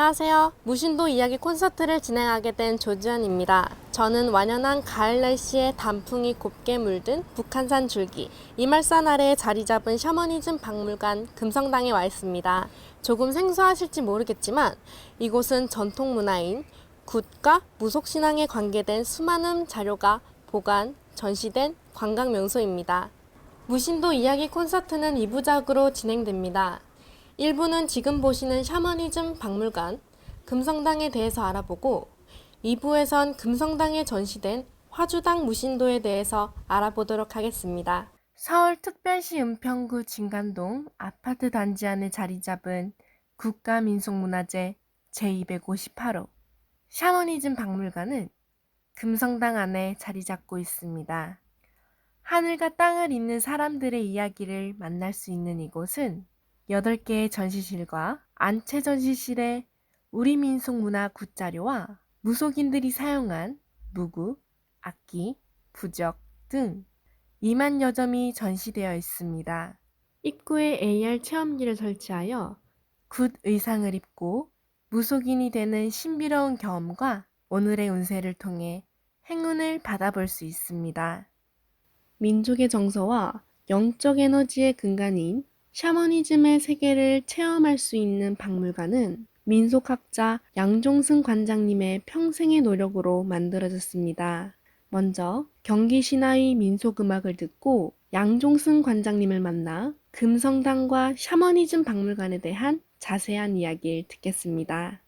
안녕하세요. 무신도 이야기 콘서트를 진행하게 된 조지연입니다. 저는 완연한 가을 날씨에 단풍이 곱게 물든 북한산 줄기, 이말산 아래에 자리 잡은 샤머니즘 박물관 금성당에 와 있습니다. 조금 생소하실지 모르겠지만 이곳은 전통 문화인 굿과 무속신앙에 관계된 수많은 자료가 보관, 전시된 관광 명소입니다. 무신도 이야기 콘서트는 2부작으로 진행됩니다. 1부는 지금 보시는 샤머니즘 박물관, 금성당에 대해서 알아보고 2부에선 금성당에 전시된 화주당 무신도에 대해서 알아보도록 하겠습니다. 서울특별시 은평구 진간동 아파트 단지 안에 자리 잡은 국가민속문화재 제258호 샤머니즘 박물관은 금성당 안에 자리 잡고 있습니다. 하늘과 땅을 잇는 사람들의 이야기를 만날 수 있는 이곳은 8개의 전시실과 안채 전시실에 우리 민속 문화 굿자료와 무속인들이 사용한 무구, 악기, 부적 등 2만여 점이 전시되어 있습니다. 입구에 AR 체험기를 설치하여 굿 의상을 입고 무속인이 되는 신비로운 경험과 오늘의 운세를 통해 행운을 받아볼 수 있습니다. 민족의 정서와 영적 에너지의 근간인 샤머니즘의 세계를 체험할 수 있는 박물관은 민속학자 양종승 관장님의 평생의 노력으로 만들어졌습니다. 먼저 경기 신화의 민속음악을 듣고 양종승 관장님을 만나 금성당과 샤머니즘 박물관에 대한 자세한 이야기를 듣겠습니다.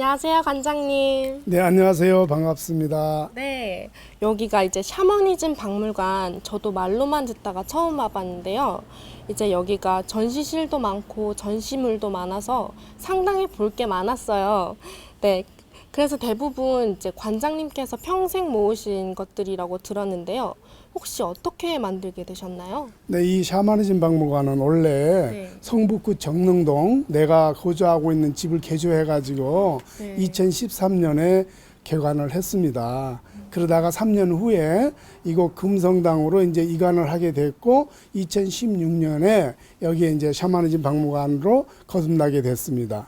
안녕하세요, 관장님. 네, 안녕하세요. 반갑습니다. 네, 여기가 이제 샤머니즘 박물관, 저도 말로만 듣다가 처음 와봤는데요. 이제 여기가 전시실도 많고 전시물도 많아서 상당히 볼 게 많았어요. 네, 그래서 대부분 이제 관장님께서 평생 모으신 것들이라고 들었는데요. 혹시 어떻게 만들게 되셨나요? 네, 이 샤머니즘 박물관은 원래 네. 성북구 정릉동 내가 거주하고 있는 집을 개조해가지고 네. 2013년에 개관을 했습니다. 그러다가 3년 후에 이곳 금성당으로 이제 이관을 하게 됐고 2016년에 여기에 이제 샤머니즘 박물관으로 거듭나게 됐습니다.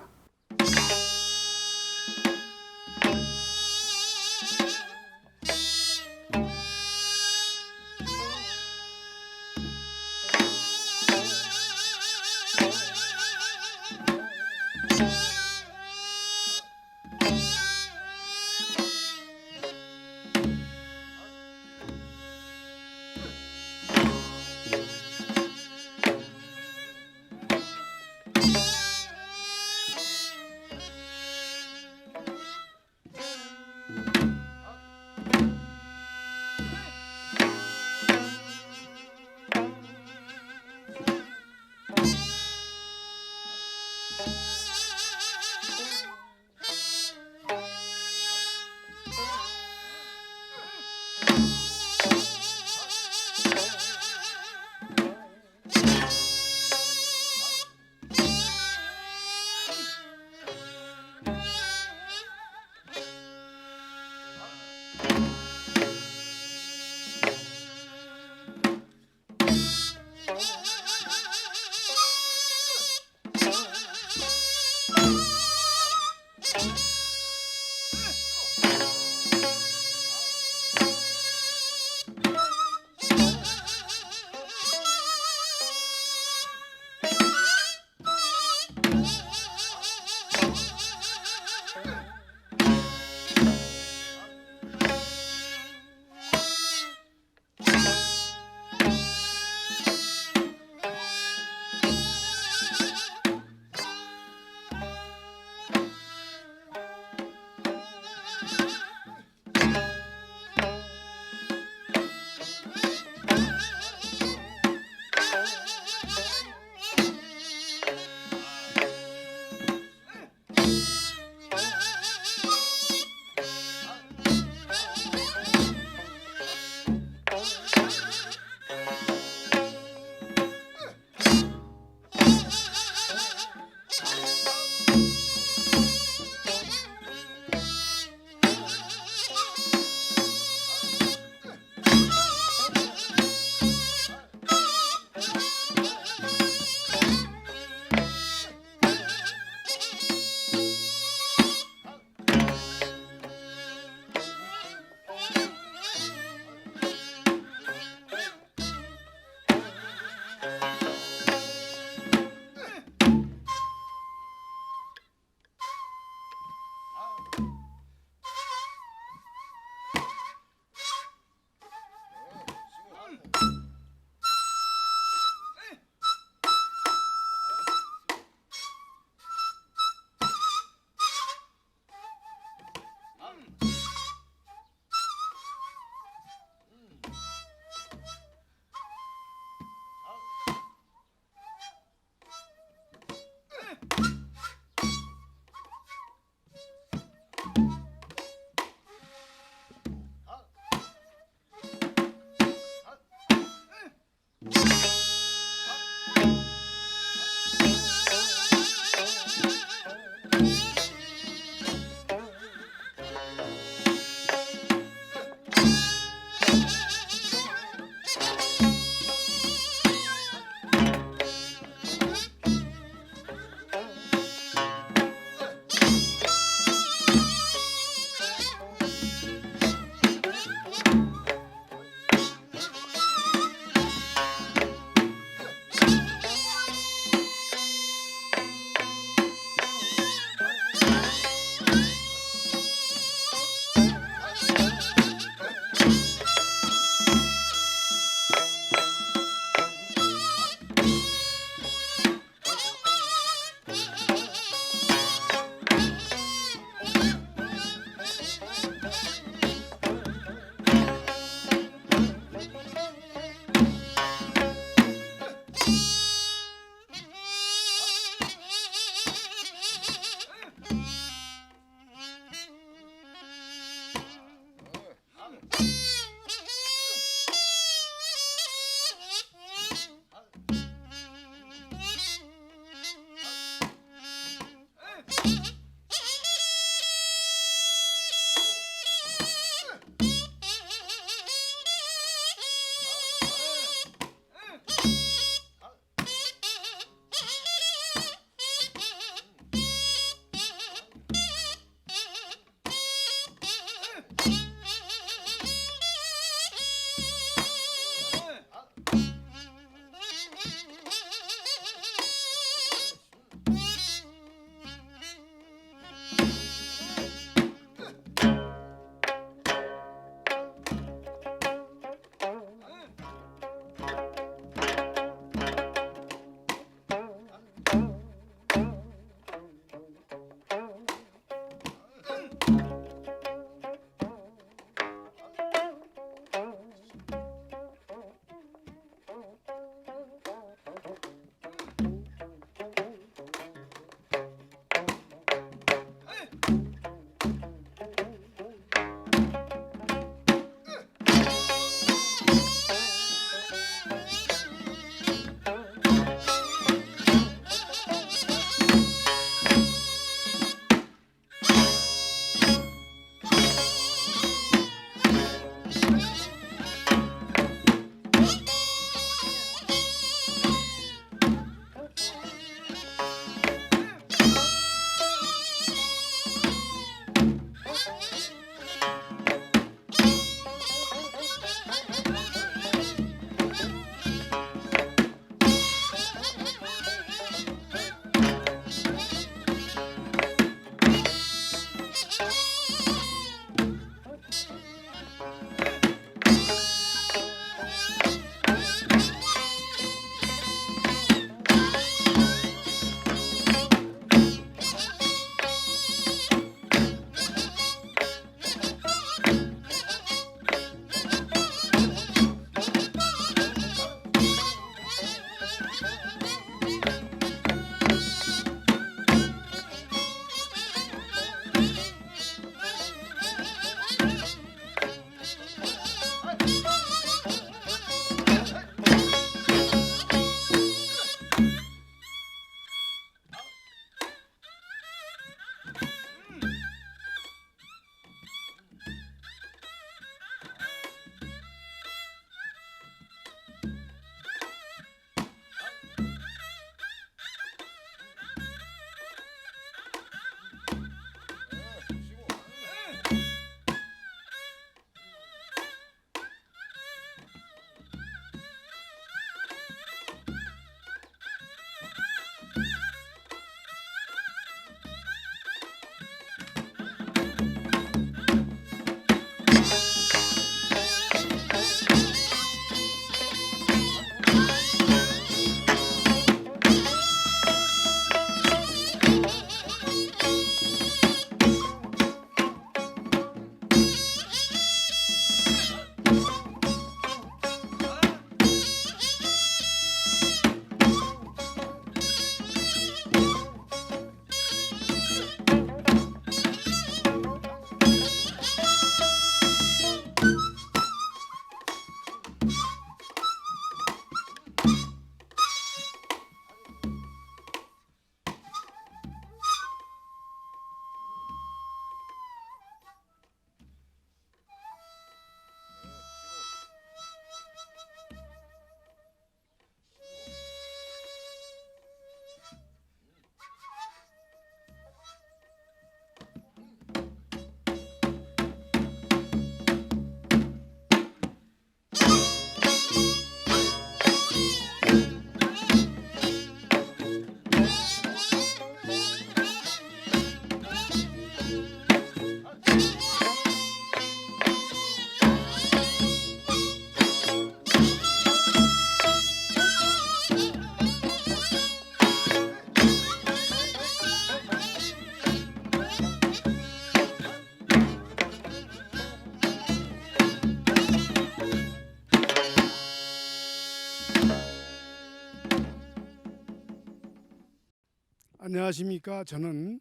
안녕하십니까. 저는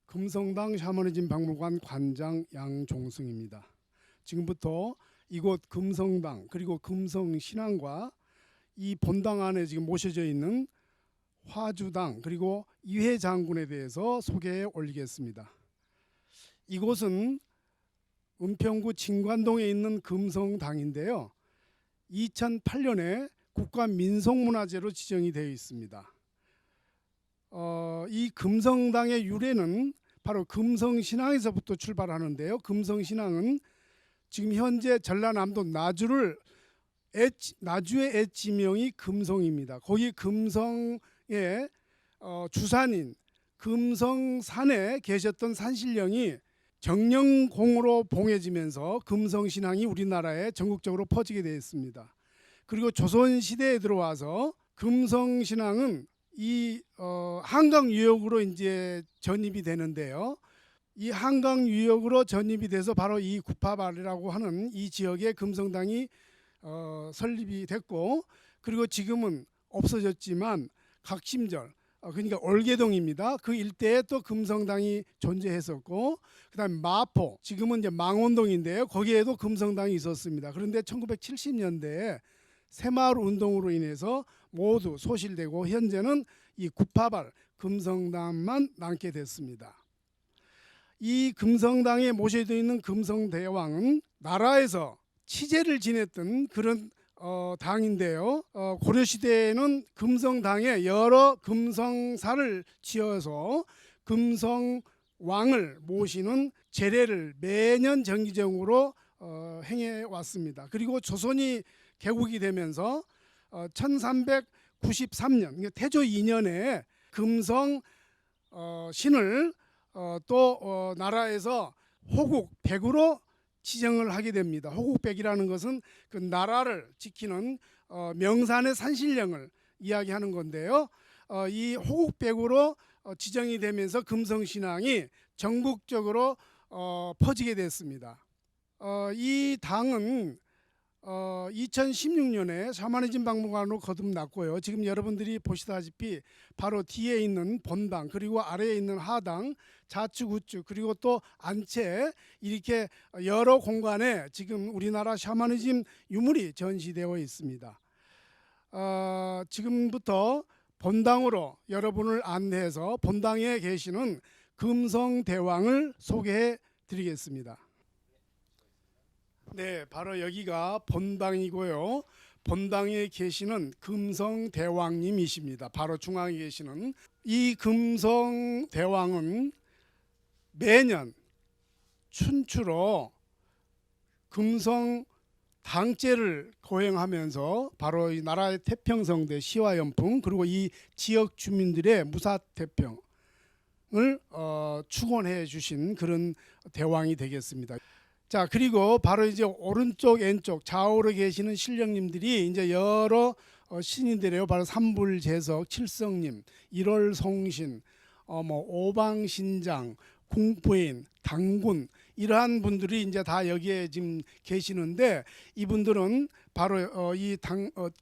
금성당 샤머니즘 박물관 관장 양종승입니다. 지금부터 이곳 금성당 그리고 금성신앙과 이 본당 안에 지금 모셔져 있는 화주당 그리고 이회 장군에 대해서 소개해 올리겠습니다. 이곳은 은평구 진관동에 있는 금성당인데요. 2008년에 국가민속문화재로 지정이 되어 있습니다. 이 금성당의 유래는 바로 금성신앙에서부터 출발하는데요. 금성신앙은 지금 현재 전라남도 나주의 옛 지명이 금성입니다. 거기 금성의 주산인 금성산에 계셨던 산신령이 정령공으로 봉해지면서 금성신앙이 우리나라에 전국적으로 퍼지게 되었습니다. 그리고 조선시대에 들어와서 금성신앙은 이 한강 유역으로 이제 전입이 되는데요. 이 한강 유역으로 전입이 돼서 바로 이 구파발이라고 하는 이 지역에 금성당이 설립이 됐고, 그리고 지금은 없어졌지만 각심절, 그러니까 올개동입니다. 그 일대에 또 금성당이 존재했었고, 그다음에 마포, 지금은 이제 망원동인데요. 거기에도 금성당이 있었습니다. 그런데 1970년대에 새마을 운동으로 인해서 모두 소실되고 현재는 이 구파발 금성당만 남게 됐습니다. 이 금성당에 모셔져 있는 금성대왕은 나라에서 치제를 지냈던 그런 당인데요. 고려시대에는 금성당에 여러 금성사를 지어서 금성왕을 모시는 제례를 매년 정기적으로 행해 왔습니다. 그리고 조선이 개국이 되면서 1393년 태조 2년에 금성 신을 또 나라에서 호국백으로 지정을 하게 됩니다. 호국백이라는 것은 그 나라를 지키는 명산의 산신령을 이야기하는 건데요. 이 호국백으로 지정이 되면서 금성신앙이 전국적으로 퍼지게 됐습니다. 이 당은 2016년에 샤머니즘 박물관으로 거듭났고요. 지금 여러분들이 보시다시피 바로 뒤에 있는 본당, 그리고 아래에 있는 하당, 좌측 우측, 그리고 또 안채, 이렇게 여러 공간에 지금 우리나라 샤머니즘 유물이 전시되어 있습니다. 지금부터 본당으로 여러분을 안내해서 본당에 계시는 금성대왕을 소개해 드리겠습니다. 네, 바로 여기가 본당이고요. 본당에 계시는 금성대왕님이십니다. 바로 중앙에 계시는 이 금성대왕은 매년 춘추로 금성 당제를 거행하면서 바로 이 나라의 태평성대 시화연풍, 그리고 이 지역 주민들의 무사태평을 축원해 주신 그런 대왕이 되겠습니다. 자, 그리고 바로 이제 오른쪽 왼쪽 좌우로 계시는 신령님들이 이제 여러 신인들이에요. 바로 삼불제석, 칠성님, 일월송신, 오방신장, 궁부인, 당군, 이러한 분들이 이제 다 여기에 지금 계시는데, 이분들은 바로 이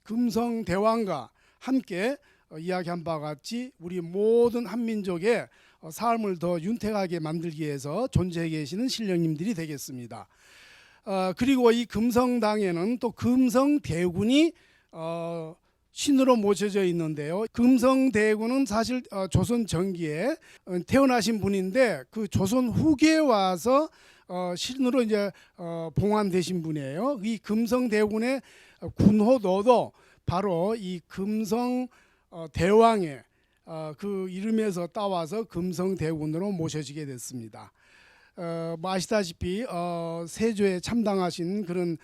금성대왕과 함께 이야기한 바와 같이 우리 모든 한민족의 삶을 더 윤택하게 만들기 위해서 존재해 계시는 신령님들이 되겠습니다. 그리고 이 금성당에는 또 금성대군이 신으로 모셔져 있는데요. 금성대군은 사실 조선 전기에 태어나신 분인데 그 조선 후기에 와서 신으로 이제 봉환되신 분이에요. 이 금성대군의 군호도도 바로 이 금성대왕의 그 이름에서 따와서 금성대군으로 모셔지게 됐습니다. 아시다시피 세조에 참당하신 그런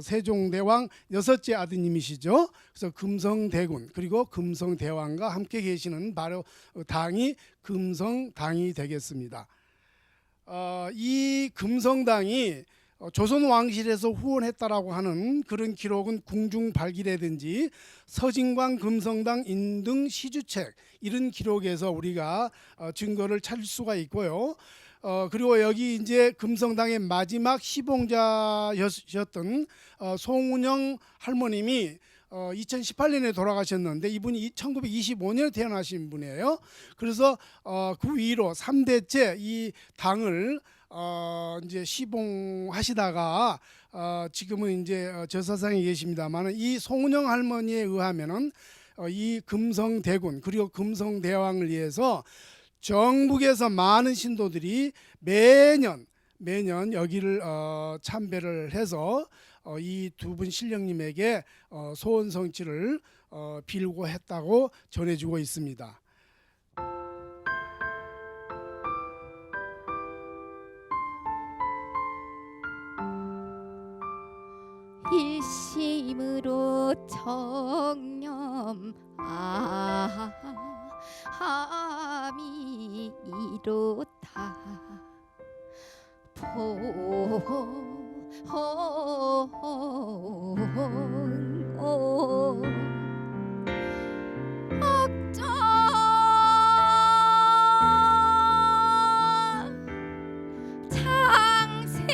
세종대왕 여섯째 아드님이시죠. 그래서 금성대군 그리고 금성대왕과 함께 계시는 바로 당이 금성당이 되겠습니다. 이 금성당이 조선 왕실에서 후원했다라고 하는 그런 기록은 궁중발기라든지 서진광 금성당 인등 시주책, 이런 기록에서 우리가 증거를 찾을 수가 있고요. 그리고 여기 이제 금성당의 마지막 시봉자였던 송운영 할머님이 2018년에 돌아가셨는데, 이분이 1925년에 태어나신 분이에요. 그래서 그 위로 3대째 이 당을 이제 시봉하시다가 지금은 이제 저사상에 계십니다만, 이 송은영 할머니에 의하면은 이 금성대군 그리고 금성대왕을 위해서 전국에서 많은 신도들이 매년 여기를 참배를 해서 이 두 분 신령님에게 소원 성취를 빌고 했다고 전해주고 있습니다. 일심으로 정념함이 이로다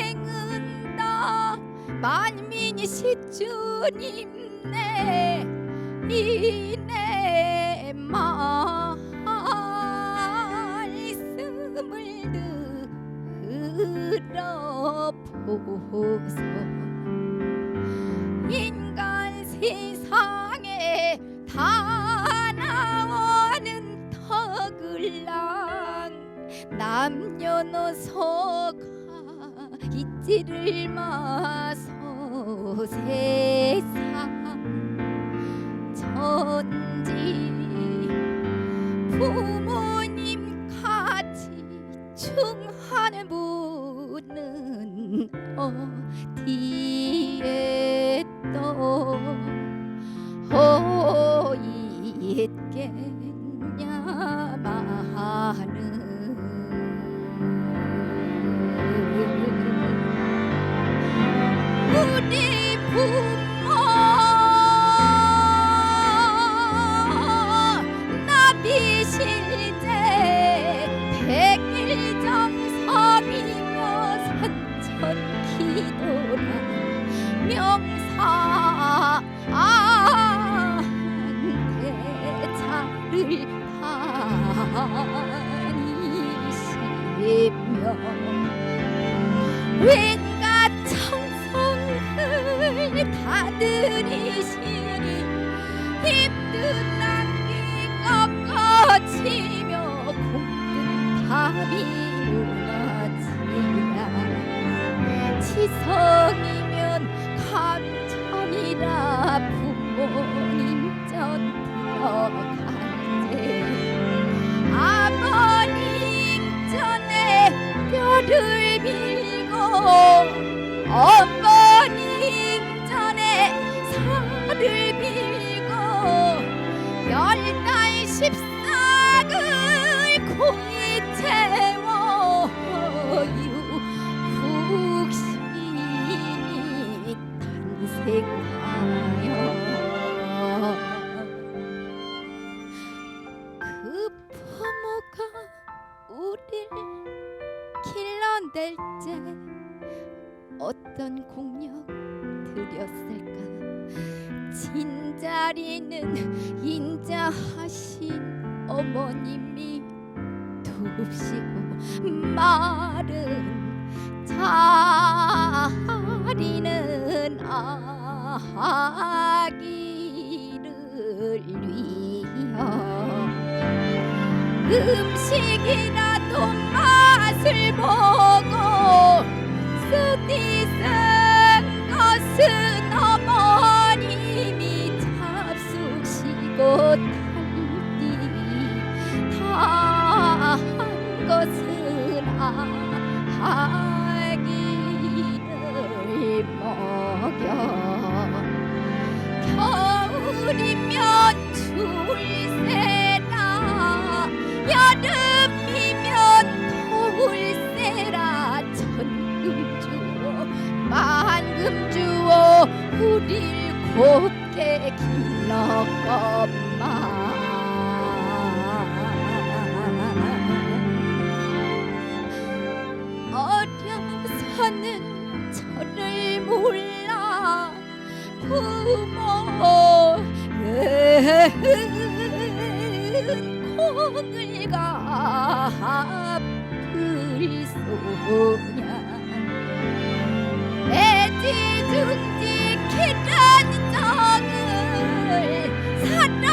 창생은 다 만민이 시주님 내 이내 말씀을 들어보소 인간 세상에 다 나오는 턱을랑 남녀노소가 잊지를 마소 세상 천지 부모님 같이 충하는 분은 어디에 또 있겠냐마는 우리 부모 나비실제 백일정섭이며 산천기도라 명사대자를 다니시며 왠가 청성을 다들이시니 힘든 낭비 꺾어지며 공든 답이 무너지라 지성이면 감천이라 부모님 전 들어갈때 아버님 전에 뼈를 빌고 어머님 전에 살을 빌고 열달 십삭을 공이 채워 육신이 탄생하여 그 부모가 우릴 길러낼 때 어떤 공력 들였을까 진자리는 인자하신 어머님이 둡시고 마른 자리는 아기를 위하여 음식이라도 맛을 보고 쓰디 쓴 것은 어머님이 잡수시고 탈띠 다한 것은 아기를 먹여 겨울이면 추울세라 여름이면 더울세라 천금 주어 만금 주어 우릴 곱게 길렀건만 어려서는 저를 몰라 부모는 공을 갚을 소냐 애지중지 기란 정을 사랑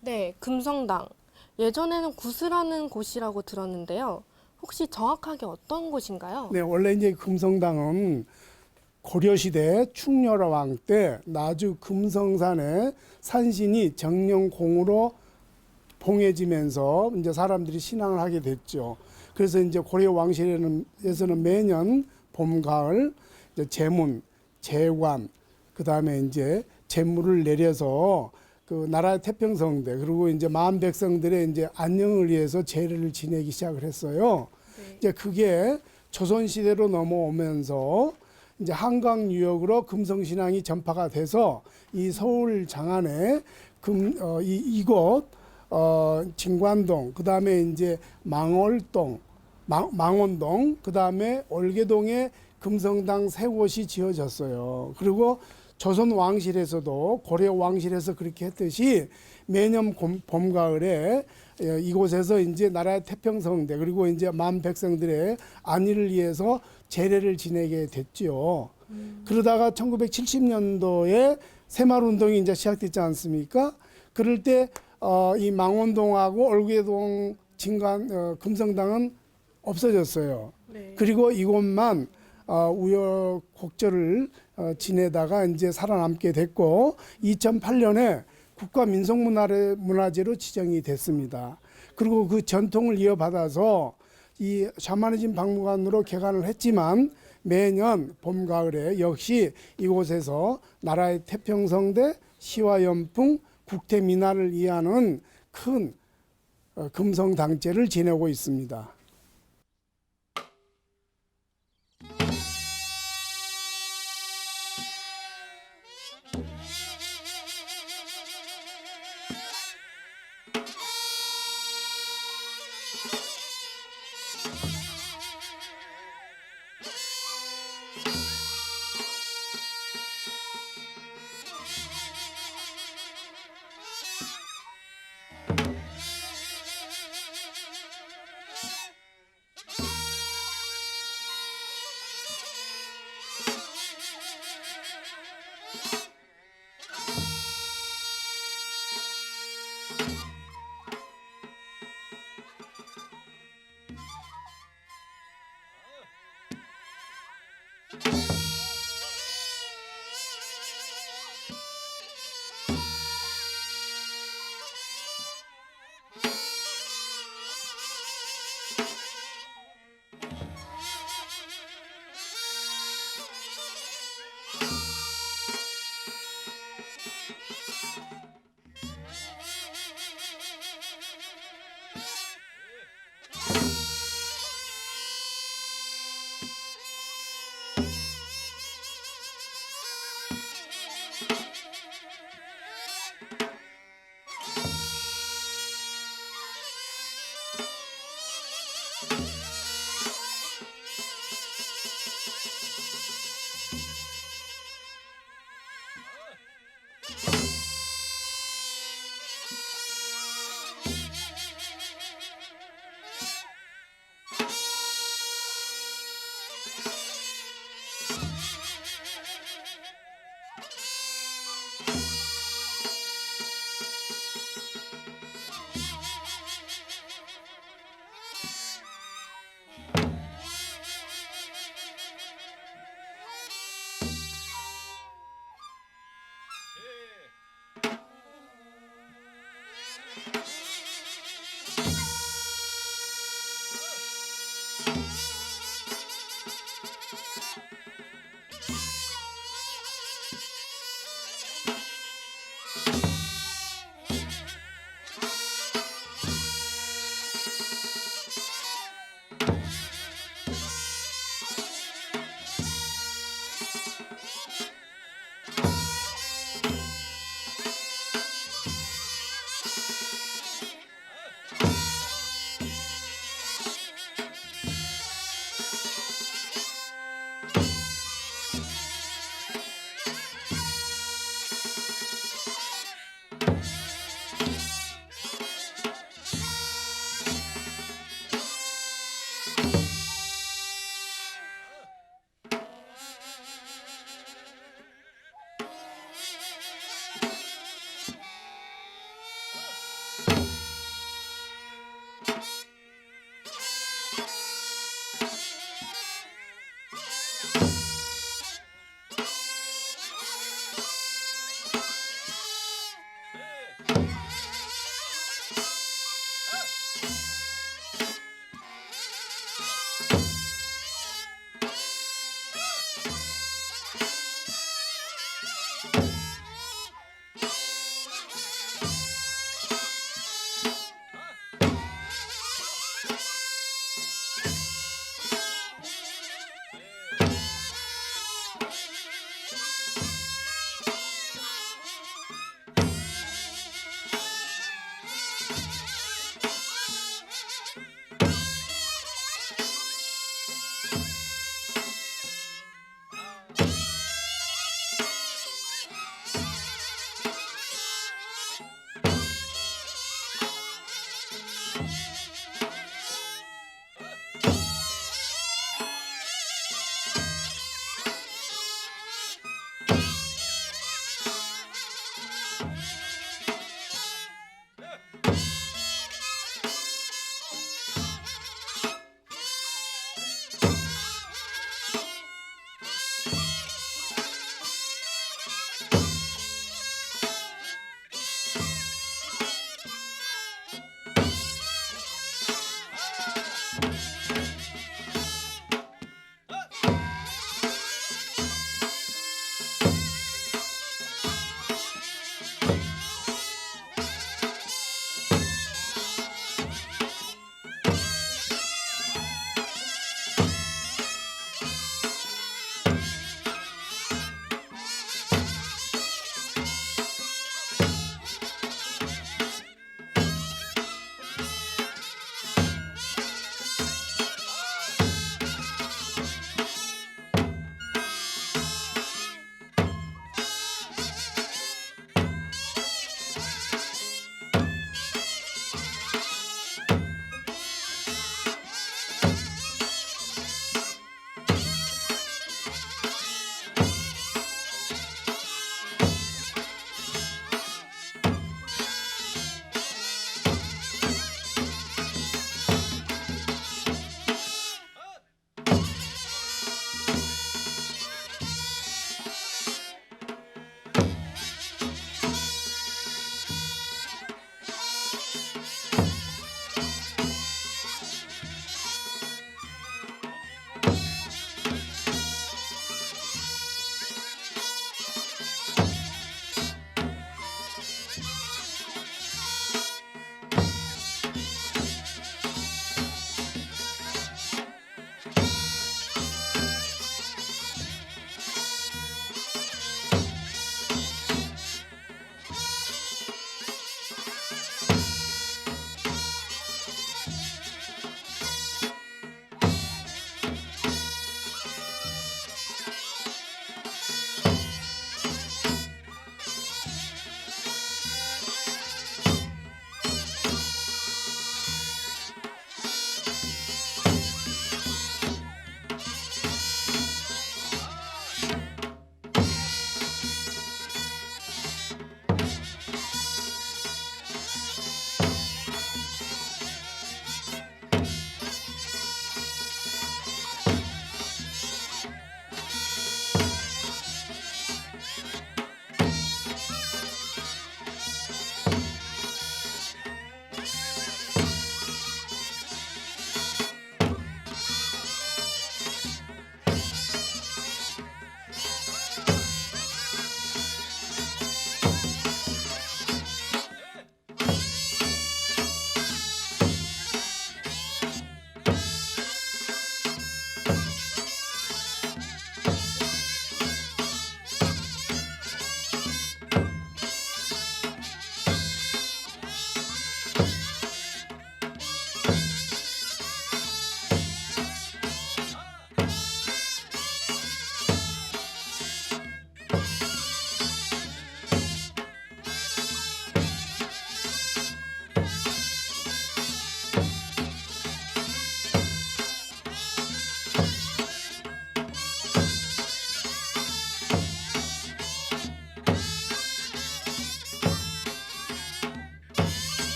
네, 금성당. 예전에는 구슬하는 곳이라고 들었는데요. 혹시 정확하게 어떤 곳인가요? 네, 원래 이제 금성당은 고려시대 충렬왕 때 나주 금성산에 산신이 정령공으로 봉해지면서 이제 사람들이 신앙을 하게 됐죠. 그래서 이제 고려 왕실에서는 매년 봄, 가을 이제 제문, 제관, 그 다음에 이제 제물을 내려서 그 나라의 태평성대 그리고 이제 마음 백성들의 이제 안녕을 위해서 제례를 지내기 시작을 했어요. 네. 이제 그게 조선 시대로 넘어오면서 이제 한강 유역으로 금성 신앙이 전파가 돼서 이 서울 장안에 이곳 진관동, 그 다음에 이제 망월동, 망원동, 그 다음에 올개동에 금성당 세 곳이 지어졌어요. 그리고 조선 왕실에서도 고려 왕실에서 그렇게 했듯이 매년 봄 가을에 이곳에서 이제 나라의 태평성대 그리고 이제 만 백성들의 안위를 위해서 제례를 지내게 됐죠. 그러다가 1970년도에 새마을운동이 이제 시작됐지 않습니까? 그럴 때 이 망원동하고 올개동 금성당은 없어졌어요. 네. 그리고 이곳만 우여곡절을 지내다가 이제 살아남게 됐고 2008년에 국가민속문화재로 지정이 됐습니다. 그리고 그 전통을 이어받아서 이 샤머니즘 박물관으로 개관을 했지만 매년 봄, 가을에 역시 이곳에서 나라의 태평성대, 시화연풍, 국태민화를 이해하는 큰 금성당제를 지내고 있습니다.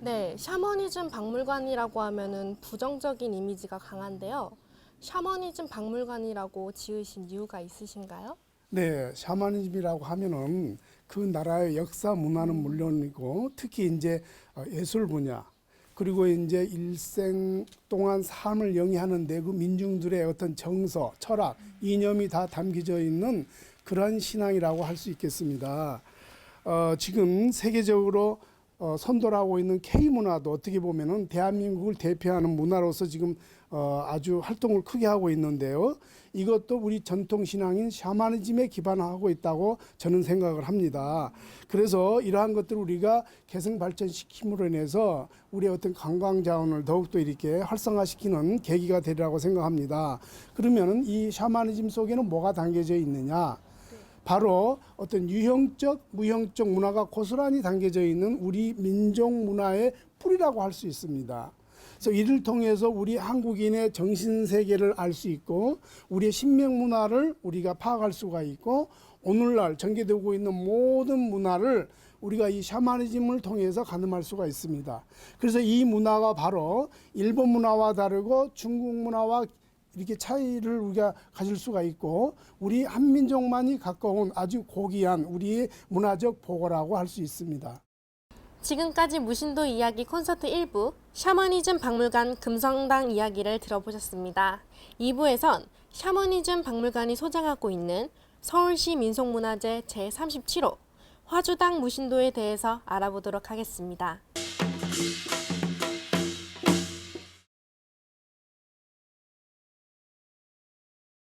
네, 샤머니즘 박물관이라고 하면은 부정적인 이미지가 강한데요. 샤머니즘 박물관이라고 지으신 이유가 있으신가요? 네, 샤머니즘이라고 하면은 그 나라의 역사 문화는 물론이고 특히 이제 예술 분야 그리고 이제 일생 동안 삶을 영위하는데 그 민중들의 어떤 정서, 철학, 이념이 다 담겨져 있는 그러한 신앙이라고 할 수 있겠습니다. 지금 세계적으로 선도를 하고 있는 K 문화도 어떻게 보면은 대한민국을 대표하는 문화로서 지금 아주 활동을 크게 하고 있는데요. 이것도 우리 전통 신앙인 샤머니즘에 기반하고 있다고 저는 생각을 합니다. 그래서 이러한 것들을 우리가 개성 발전시킴으로 인해서 우리의 어떤 관광 자원을 더욱더 이렇게 활성화시키는 계기가 되리라고 생각합니다. 그러면은 이 샤머니즘 속에는 뭐가 담겨져 있느냐? 바로 어떤 유형적, 무형적 문화가 고스란히 담겨져 있는 우리 민족 문화의 뿌리라고 할 수 있습니다. 그래서 이를 통해서 우리 한국인의 정신세계를 알 수 있고 우리의 신명 문화를 우리가 파악할 수가 있고 오늘날 전개되고 있는 모든 문화를 우리가 이 샤머니즘을 통해서 가늠할 수가 있습니다. 그래서 이 문화가 바로 일본 문화와 다르고 중국 문화와 이렇게 차이를 우리가 가질 수가 있고 우리 한민족만이 가까운 아주 고귀한 우리의 문화적 보고라고 할 수 있습니다. 지금까지 무신도 이야기 콘서트 1부 샤머니즘 박물관 금성당 이야기를 들어보셨습니다. 2부에선 샤머니즘 박물관이 소장하고 있는 서울시 민속문화재 제37호 화주당 무신도에 대해서 알아보도록 하겠습니다.